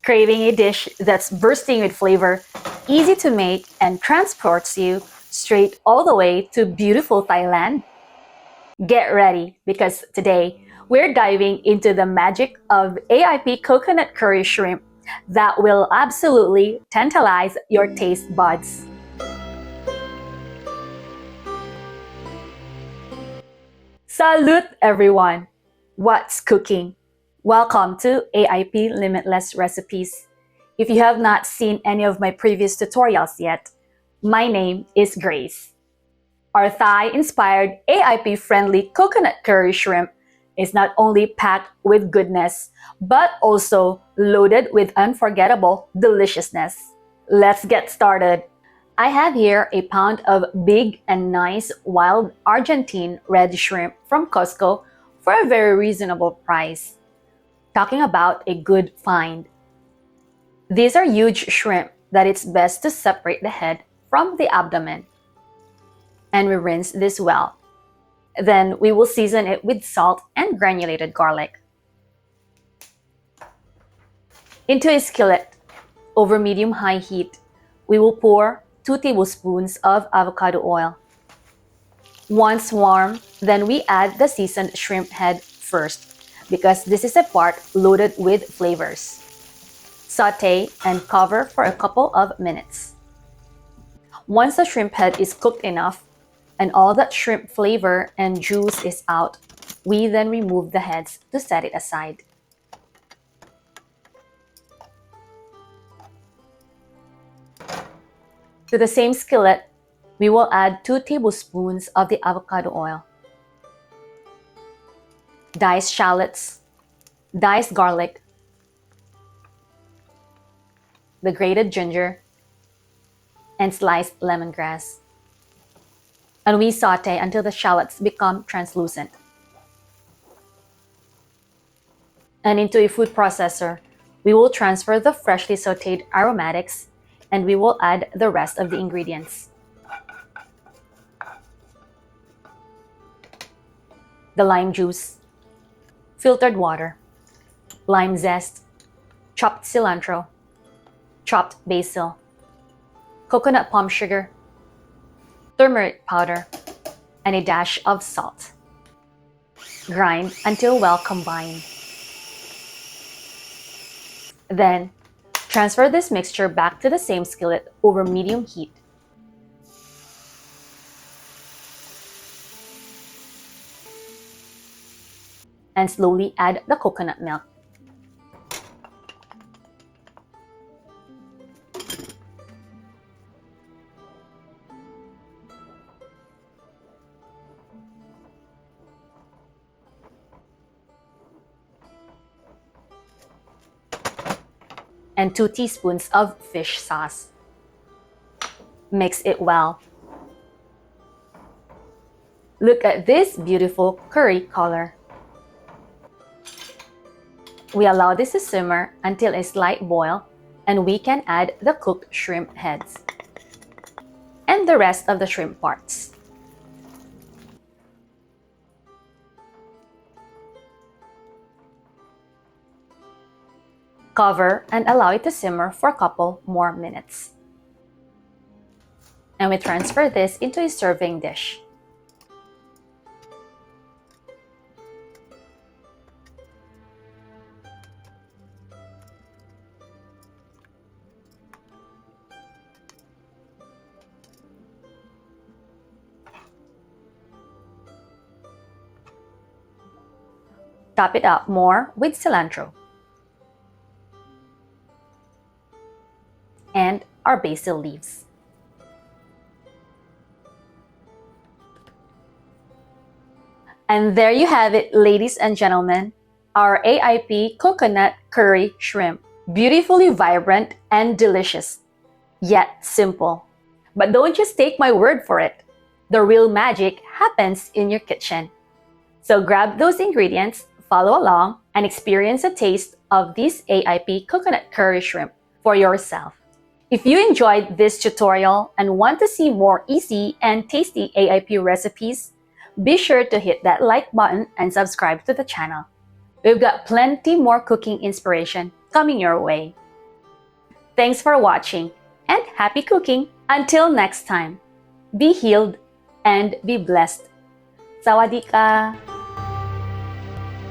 Craving a dish that's bursting with flavor, easy to make, and transports you straight all the way to beautiful Thailand? Get ready because today we're diving into the magic of AIP coconut curry shrimp that will absolutely tantalize your taste buds. Salute everyone! What's cooking? Welcome to AIP Limitless Recipes. If you have not seen any of my previous tutorials yet, my name is Grace. Our Thai-inspired AIP-friendly coconut curry shrimp is not only packed with goodness, but also loaded with unforgettable deliciousness. Let's get started. I have here a pound of big and nice wild Argentine red shrimp from Costco for a very reasonable price. Talking about a good find. These are huge shrimp that it's best to separate the head from the abdomen. And we rinse this well. Then we will season it with salt and granulated garlic. Into a skillet, over medium-high heat, we will pour 2 tablespoons of avocado oil. Once warm, then we add the seasoned shrimp head first, because this is a part loaded with flavors. Sauté and cover for a couple of minutes. Once the shrimp head is cooked enough and all that shrimp flavor and juice is out, we then remove the heads to set it aside. To the same skillet, we will add 2 tablespoons of the avocado oil, diced shallots, diced garlic, the grated ginger, and sliced lemongrass. And we saute until the shallots become translucent. And into a food processor, we will transfer the freshly sauteed aromatics and we will add the rest of the ingredients. The lime juice, filtered water, lime zest, chopped cilantro, chopped basil, coconut palm sugar, turmeric powder, and a dash of salt. Grind until well combined. Then, transfer this mixture back to the same skillet over medium heat. And slowly add the coconut milk. And 2 teaspoons of fish sauce. Mix it well. Look at this beautiful curry color. We allow this to simmer until a slight boil and we can add the cooked shrimp heads and the rest of the shrimp parts. Cover and allow it to simmer for a couple more minutes. And we transfer this into a serving dish. Top it up more with cilantro and our basil leaves. And there you have it, ladies and gentlemen, our AIP coconut curry shrimp. Beautifully vibrant and delicious, yet simple. But don't just take my word for it. The real magic happens in your kitchen. So grab those ingredients, follow along, and experience a taste of this AIP coconut curry shrimp for yourself. If you enjoyed this tutorial and want to see more easy and tasty AIP recipes, be sure to hit that like button and subscribe to the channel. We've got plenty more cooking inspiration coming your way. Thanks for watching and happy cooking. Until next time, be healed and be blessed. Sawadee ka!